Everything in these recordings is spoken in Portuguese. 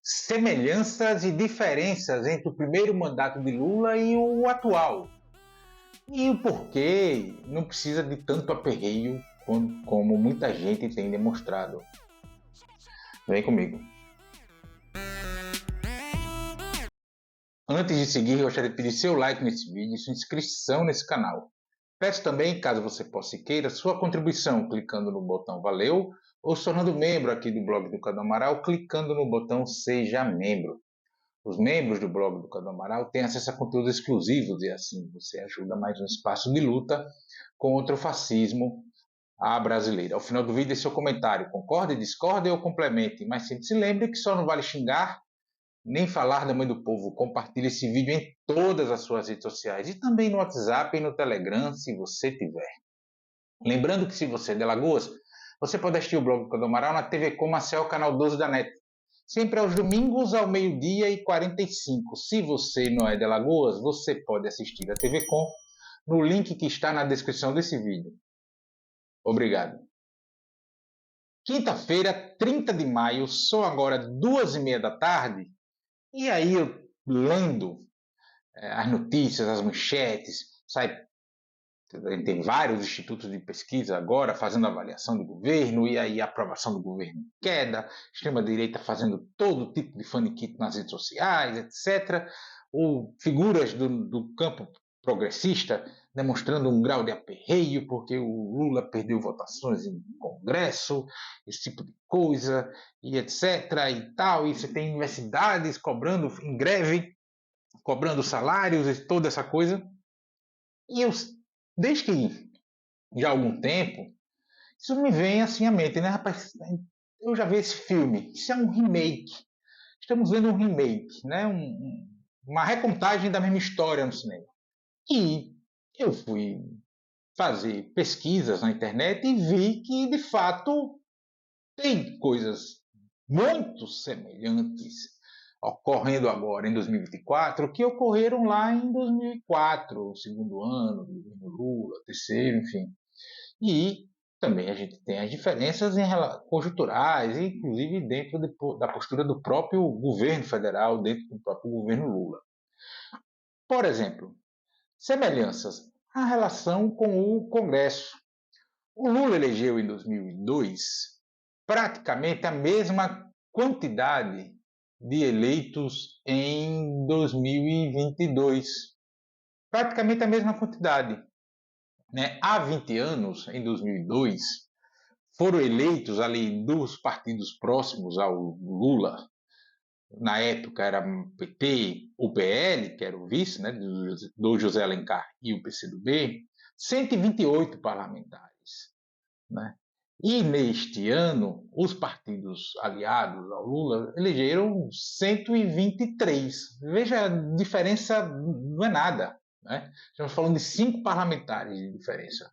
semelhanças e diferenças entre o primeiro mandato de Lula e o atual. E o porquê não precisa de tanto aperreio como muita gente tem demonstrado. Vem comigo. Antes de seguir, eu gostaria de pedir seu like nesse vídeo e sua inscrição nesse canal. Peço também, caso você possa e queira, sua contribuição clicando no botão Valeu ou se tornando membro aqui do blog do Cadu Amaral clicando no botão Seja Membro. Os membros do blog do Cadu Amaral têm acesso a conteúdos exclusivos e assim você ajuda mais um espaço de luta contra o fascismo à brasileira. Ao final do vídeo, deixe seu comentário. Concorde, discorde ou complemente, mas sempre se lembre que só não vale xingar nem falar da mãe do povo. Compartilhe esse vídeo em todas as suas redes sociais e também no WhatsApp e no Telegram, se você tiver. Lembrando que se você é de Alagoas, você pode assistir o blog do Cadu Amaral na TV Com Marcel, canal 12 da NET. Sempre aos domingos, ao meio-dia e 45. Se você não é de Alagoas, você pode assistir a TV Com no link que está na descrição desse vídeo. Obrigado. Quinta-feira, 30 de maio, são agora 2h30 da tarde, e aí eu lendo as notícias, as manchetes, tem vários institutos de pesquisa agora fazendo avaliação do governo, e aí a aprovação do governo queda, extrema-direita fazendo todo tipo de faniquito nas redes sociais, etc. Ou figuras do campo progressista demonstrando um grau de aperreio porque o Lula perdeu votações em Congresso, esse tipo de coisa, e etc. e tal, e você tem universidades cobrando em greve, cobrando salários e toda essa coisa. E eu, desde que já há algum tempo, isso me vem assim à mente, né, rapaz? Eu já vi esse filme, isso é um remake. Estamos vendo um remake, né? Uma recontagem da mesma história no cinema. E eu fui fazer pesquisas na internet e vi que, de fato, tem coisas muito semelhantes ocorrendo agora em 2024 que ocorreram lá em 2004, o segundo ano do governo Lula, terceiro, enfim. E também a gente tem as diferenças conjunturais, inclusive dentro da postura do próprio governo federal, dentro do próprio governo Lula. Por exemplo, semelhanças, a relação com o Congresso. O Lula elegeu em 2002 praticamente a mesma quantidade de eleitos em 2022. Praticamente a mesma quantidade. Né? Há 20 anos, em 2002, foram eleitos ali dos partidos próximos ao Lula. Na época era PT, o PL, que era o vice, né, do José Alencar, e o PCdoB, 128 parlamentares. Né? E neste ano, os partidos aliados ao Lula elegeram 123. Veja, a diferença não é nada. Né? Estamos falando de 5 parlamentares de diferença.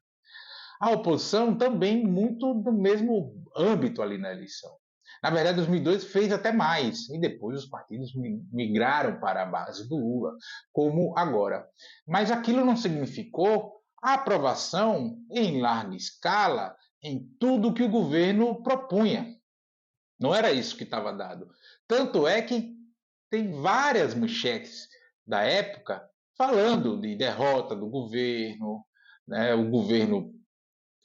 A oposição também muito do mesmo âmbito ali na eleição. Na verdade, 2002 fez até mais, e depois os partidos migraram para a base do Lula, como agora. Mas aquilo não significou a aprovação em larga escala em tudo que o governo propunha. Não era isso que estava dado. Tanto é que tem várias manchetes da época falando de derrota do governo, né, o governo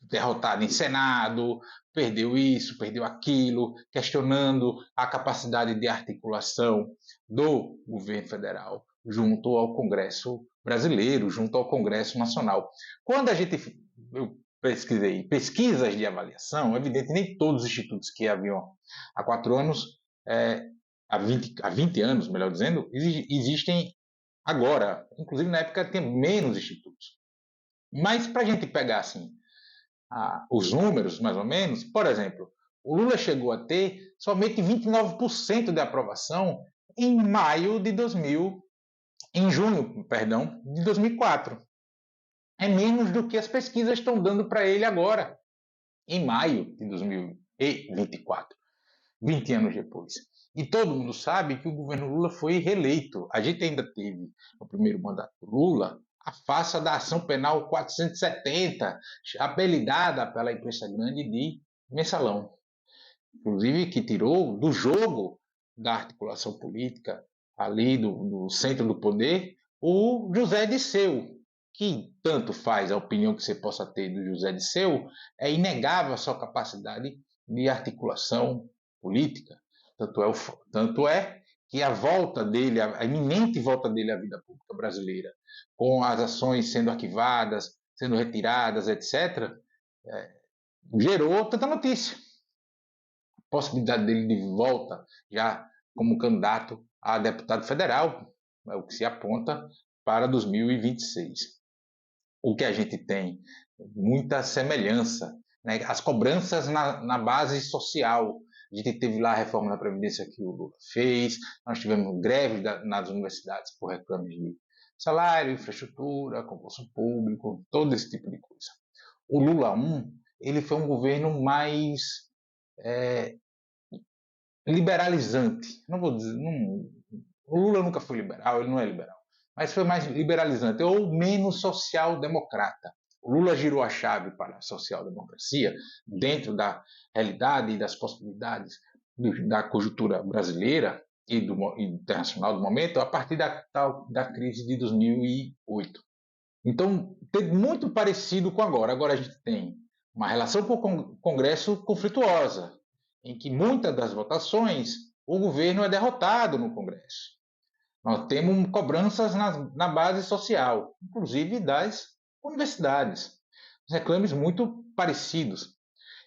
derrotado em Senado, perdeu isso, perdeu aquilo, questionando a capacidade de articulação do governo federal junto ao Congresso brasileiro, junto ao Congresso Nacional. Quando eu pesquisei pesquisas de avaliação, evidente, nem todos os institutos que haviam há 4 anos, há 20 anos, melhor dizendo, existem agora. Inclusive, na época, tem menos institutos. Mas, para a gente pegar, assim, os números, mais ou menos, por exemplo, o Lula chegou a ter somente 29% de aprovação em junho, de 2004. É menos do que as pesquisas estão dando para ele agora, em maio de 2024, 20 anos depois. E todo mundo sabe que o governo Lula foi reeleito. A gente ainda teve, no primeiro mandato do Lula, a farsa da ação penal 470, apelidada pela imprensa grande de mensalão. Inclusive, que tirou do jogo da articulação política ali do centro do poder, o José Dirceu, que tanto faz a opinião que você possa ter do José Dirceu, é inegável a sua capacidade de articulação política. Tanto é que a volta dele, a iminente volta dele à vida pública brasileira, com as ações sendo arquivadas, sendo retiradas, etc., gerou tanta notícia. A possibilidade dele de volta já como candidato a deputado federal é o que se aponta para 2026. O que a gente tem muita semelhança, né? As cobranças na base social. A gente teve lá a reforma da Previdência que o Lula fez, nós tivemos greve nas universidades por reclames de salário, infraestrutura, concurso público, todo esse tipo de coisa. O Lula 1, ele foi um governo mais liberalizante. Não vou dizer, o Lula nunca foi liberal, ele não é liberal, mas foi mais liberalizante ou menos social-democrata. O Lula girou a chave para a social-democracia dentro da realidade e das possibilidades da conjuntura brasileira e internacional do momento a partir da crise de 2008. Então, tem muito parecido com agora. Agora a gente tem uma relação com o Congresso conflituosa, em que muitas das votações o governo é derrotado no Congresso. Nós temos cobranças na base social, inclusive das universidades. Reclames muito parecidos.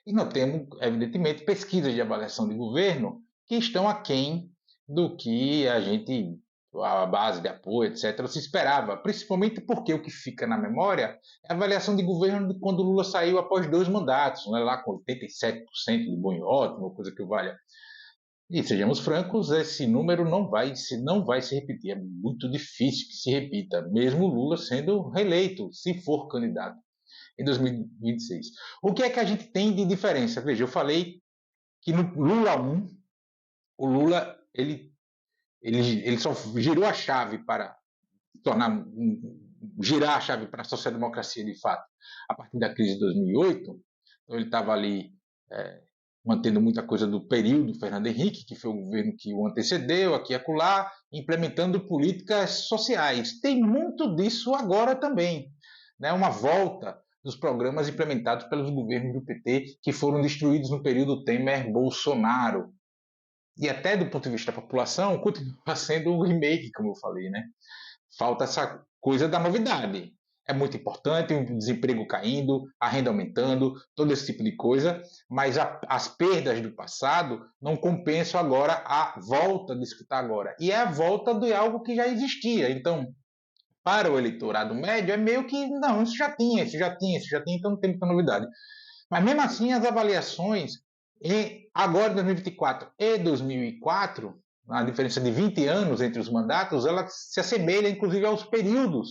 E nós temos, evidentemente, pesquisas de avaliação de governo que estão aquém do que a base de apoio, etc., se esperava, principalmente porque o que fica na memória é a avaliação de governo de quando Lula saiu após 2 mandatos, né, lá com 87% de bom e ótimo, coisa que valha. E sejamos francos, esse número não vai se repetir, é muito difícil que se repita, mesmo Lula sendo reeleito, se for candidato em 2026. O que é que a gente tem de diferença? Veja, eu falei que no Lula 1, o Lula ele só girou a chave para girar a chave para a social-democracia de fato a partir da crise de 2008. Então ele estava ali mantendo muita coisa do período Fernando Henrique, que foi o governo que o antecedeu, aqui e acolá, implementando políticas sociais. Tem muito disso agora também, né? Uma volta dos programas implementados pelos governos do PT, que foram destruídos no período Temer-Bolsonaro. E até do ponto de vista da população, continua sendo um remake, como eu falei, né? Falta essa coisa da novidade. É muito importante, o desemprego caindo, a renda aumentando, todo esse tipo de coisa, mas as perdas do passado não compensam agora a volta disso que está agora. E é a volta de algo que já existia. Então, para o eleitorado médio, é meio que, não, isso já tinha, então não tem muita novidade. Mas mesmo assim, as avaliações, agora 2024 e 2004, a diferença de 20 anos entre os mandatos, ela se assemelha inclusive aos períodos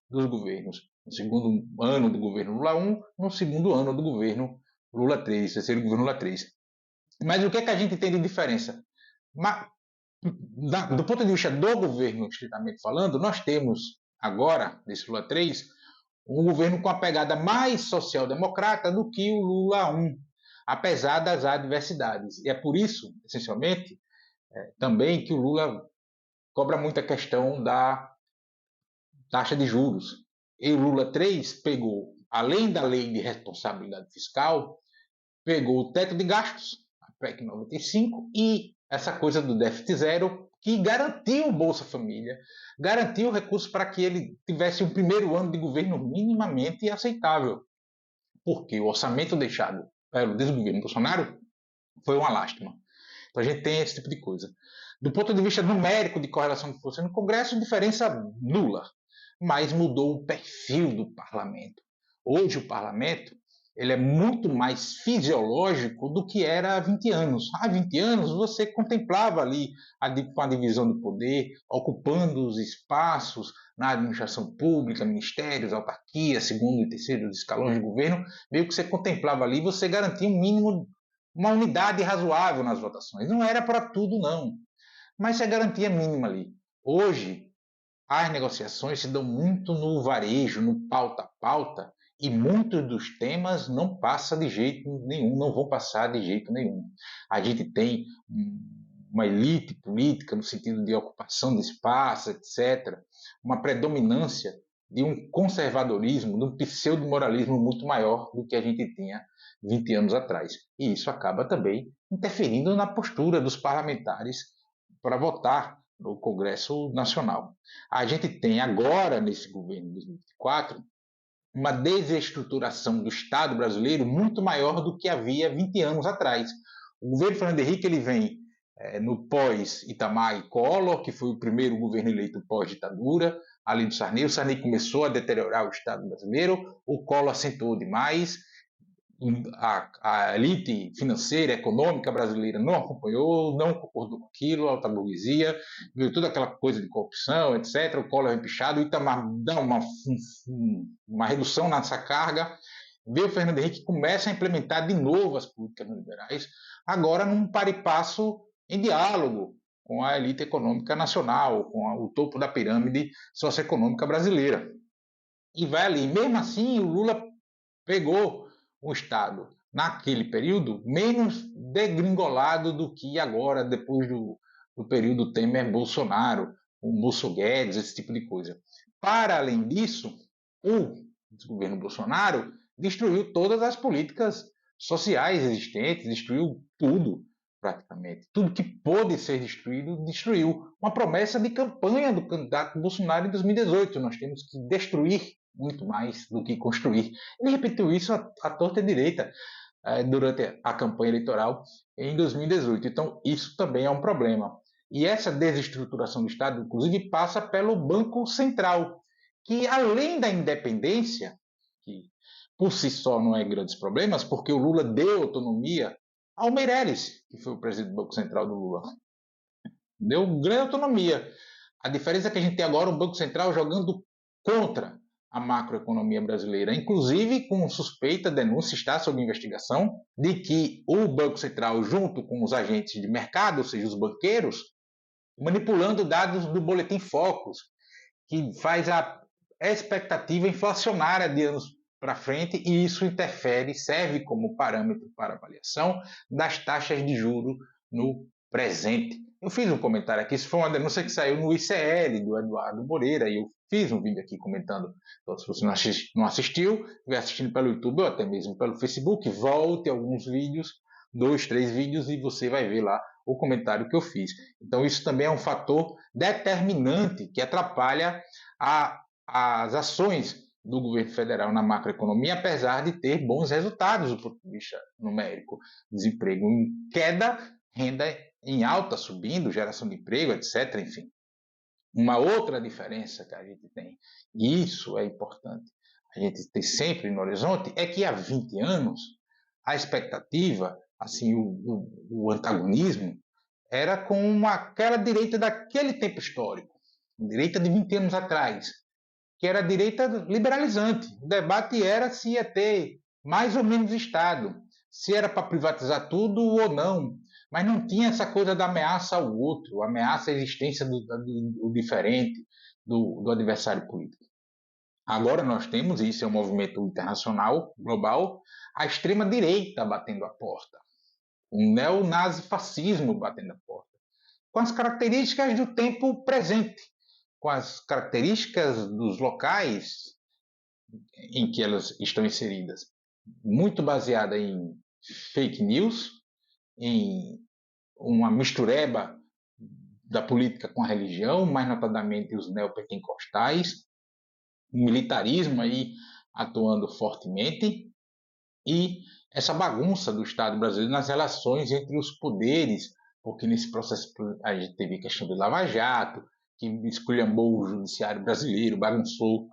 dos governos. No segundo ano do governo Lula 1, no segundo ano do governo Lula 3, terceiro governo Lula 3. Mas o que é que a gente tem de diferença? Do ponto de vista do governo, estritamente falando, nós temos agora, desse Lula 3, um governo com a pegada mais social-democrata do que o Lula 1, apesar das adversidades. E é por isso, essencialmente, também que o Lula cobra muito a questão da taxa de juros. E o Lula 3 pegou, além da lei de responsabilidade fiscal, pegou o teto de gastos, a PEC 95, e essa coisa do déficit zero, que garantiu o Bolsa Família, garantiu recursos para que ele tivesse um primeiro ano de governo minimamente aceitável. Porque o orçamento deixado pelo desgoverno Bolsonaro foi uma lástima. Então a gente tem esse tipo de coisa. Do ponto de vista numérico de correlação de força no Congresso, diferença nula, mas mudou o perfil do parlamento. Hoje o parlamento ele é muito mais fisiológico do que era há 20 anos. Há 20 anos você contemplava ali com a divisão do poder, ocupando os espaços na administração pública, ministérios, autarquias, segundo e terceiro escalões de governo, meio que você contemplava ali, você garantia um mínimo, uma unidade razoável nas votações. Não era para tudo, não, mas é garantia mínima ali. Hoje, as negociações se dão muito no varejo, no pauta a pauta, e muitos dos temas não vão passar de jeito nenhum. A gente tem uma elite política no sentido de ocupação de espaço, etc., uma predominância de um conservadorismo, de um pseudo-moralismo muito maior do que a gente tinha 20 anos atrás. E isso acaba também interferindo na postura dos parlamentares para votar no Congresso Nacional. A gente tem agora, nesse governo de 2024, uma desestruturação do Estado brasileiro muito maior do que havia 20 anos atrás. O governo Fernando Henrique ele vem no pós-Itamar e Collor, que foi o primeiro governo eleito pós-ditadura, ali do Sarney. O Sarney começou a deteriorar o Estado brasileiro, o Collor acentuou demais, a elite financeira, econômica brasileira não acompanhou, não concordou com aquilo, a alta burguesia, viu toda aquela coisa de corrupção, etc. O Collor é empichado, o Itamar dá uma redução nessa carga. Veio o Fernando Henrique que começa a implementar de novo as políticas neoliberais, agora num par e passo em diálogo com a elite econômica nacional, com o topo da pirâmide socioeconômica brasileira. E vai ali. Mesmo assim, o Lula pegou o Estado, naquele período, menos degringolado do que agora, depois do período Temer-Bolsonaro, o Bolso Guedes, esse tipo de coisa. Para além disso, o governo Bolsonaro destruiu todas as políticas sociais existentes, destruiu tudo, praticamente. Tudo que pôde ser destruído, destruiu. Uma promessa de campanha do candidato Bolsonaro em 2018. Nós temos que destruir muito mais do que construir. Ele repetiu isso à torta e direita durante a campanha eleitoral em 2018. Então, isso também é um problema. E essa desestruturação do Estado, inclusive, passa pelo Banco Central, que além da independência, que por si só não é grandes problemas, porque o Lula deu autonomia ao Meirelles, que foi o presidente do Banco Central do Lula. Deu grande autonomia. A diferença é que a gente tem agora um Banco Central jogando contra a macroeconomia brasileira, inclusive com suspeita, denúncia, está sob investigação, de que o Banco Central, junto com os agentes de mercado, ou seja, os banqueiros, manipulando dados do Boletim Focus, que faz a expectativa inflacionária de anos para frente, e isso interfere, serve como parâmetro para avaliação das taxas de juros no presente. Eu fiz um comentário aqui, isso foi uma denúncia que saiu no ICL, do Eduardo Moreira, e eu fiz um vídeo aqui comentando. Então, se você não assistiu, estiver assistindo pelo YouTube ou até mesmo pelo Facebook, volte alguns vídeos, 2, 3 vídeos, e você vai ver lá o comentário que eu fiz. Então, isso também é um fator determinante que atrapalha as ações do governo federal na macroeconomia, apesar de ter bons resultados do ponto de vista numérico. Desemprego em queda, renda em alta, subindo, geração de emprego, etc. Enfim. Uma outra diferença que a gente tem, e isso é importante a gente ter sempre no horizonte, é que há 20 anos a expectativa, assim, o antagonismo, era com aquela direita daquele tempo histórico, direita de 20 anos atrás, que era a direita liberalizante. O debate era se ia ter mais ou menos Estado, se era para privatizar tudo ou não, mas não tinha essa coisa da ameaça ao outro, ameaça à existência do diferente, do adversário político. Agora nós temos, e isso é um movimento internacional, global, a extrema-direita batendo a porta, o neonazifascismo batendo a porta, com as características do tempo presente, com as características dos locais em que elas estão inseridas, muito baseada em fake news, em uma mistureba da política com a religião, mais notadamente os neopentecostais, um militarismo aí atuando fortemente, e essa bagunça do Estado brasileiro nas relações entre os poderes, porque nesse processo a gente teve a questão do Lava Jato, que esculhambou o judiciário brasileiro, bagunçou,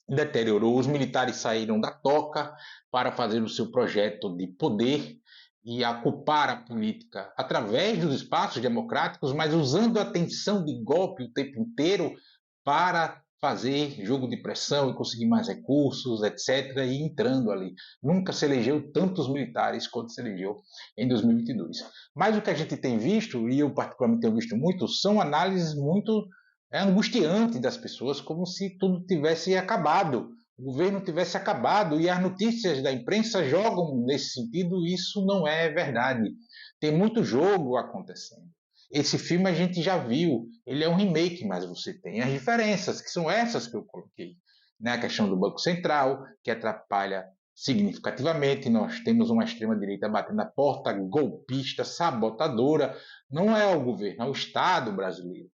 deteriorou. Os militares saíram da toca para fazer o seu projeto de poder e ocupar a política através dos espaços democráticos, mas usando a tensão de golpe o tempo inteiro para fazer jogo de pressão e conseguir mais recursos, etc., e entrando ali. Nunca se elegeu tantos militares quanto se elegeu em 2022. Mas o que a gente tem visto, e eu particularmente tenho visto muito, são análises muito angustiantes das pessoas, como se tudo tivesse acabado, o governo tivesse acabado, e as notícias da imprensa jogam nesse sentido, e isso não é verdade. Tem muito jogo acontecendo. Esse filme a gente já viu, ele é um remake, mas você tem as diferenças, que são essas que eu coloquei. Né? A questão do Banco Central, que atrapalha significativamente, nós temos uma extrema-direita batendo na porta, golpista, sabotadora, não é o governo, é o Estado brasileiro.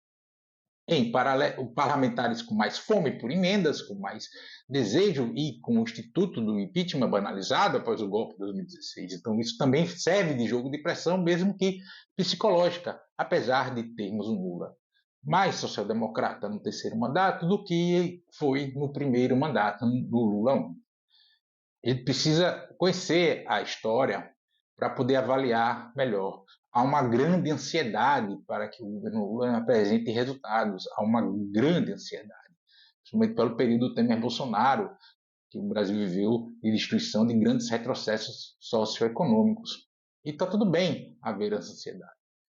Em paralelo, parlamentares com mais fome por emendas, com mais desejo e com o instituto do impeachment banalizado após o golpe de 2016. Então, isso também serve de jogo de pressão, mesmo que psicológica, apesar de termos um Lula mais social-democrata no terceiro mandato do que foi no primeiro mandato do Lula 1. Ele precisa conhecer a história para poder avaliar melhor. Há uma grande ansiedade para que o governo Lula apresente resultados. Há uma grande ansiedade, principalmente pelo período do Temer Bolsonaro, que o Brasil viveu de destruição de grandes retrocessos socioeconômicos. E está tudo bem haver essa ansiedade.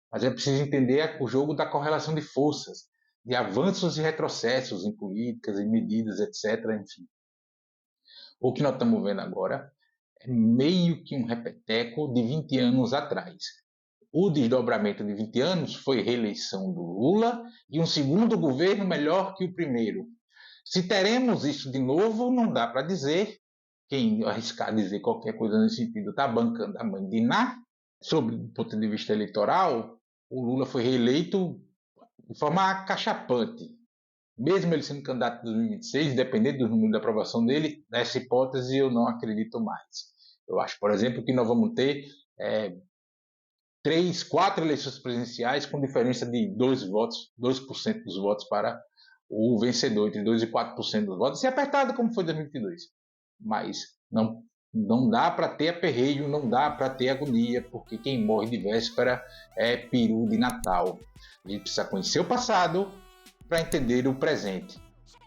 Mas é preciso entender o jogo da correlação de forças, de avanços e retrocessos em políticas, em medidas, etc. Enfim. O que nós estamos vendo agora é meio que um repeteco de 20 anos atrás. O desdobramento de 20 anos foi reeleição do Lula e um segundo governo melhor que o primeiro. Se teremos isso de novo, não dá para dizer. Quem arriscar dizer qualquer coisa nesse sentido está bancando a mãe de Ná. Sob o ponto de vista eleitoral, o Lula foi reeleito de forma acachapante. Mesmo ele sendo candidato em 2026, dependendo do número de aprovação dele, nessa hipótese eu não acredito mais. Eu acho, por exemplo, que nós vamos ter 3, 4 eleições presidenciais com diferença de 2% dos votos para o vencedor, entre 2% e 4% dos votos, e apertado como foi em 2022. Mas não dá para ter aperreio, não dá para ter agonia, porque quem morre de véspera é peru de Natal. A gente precisa conhecer o passado para entender o presente.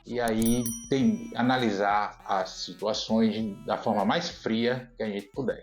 E aí analisar as situações da forma mais fria que a gente puder.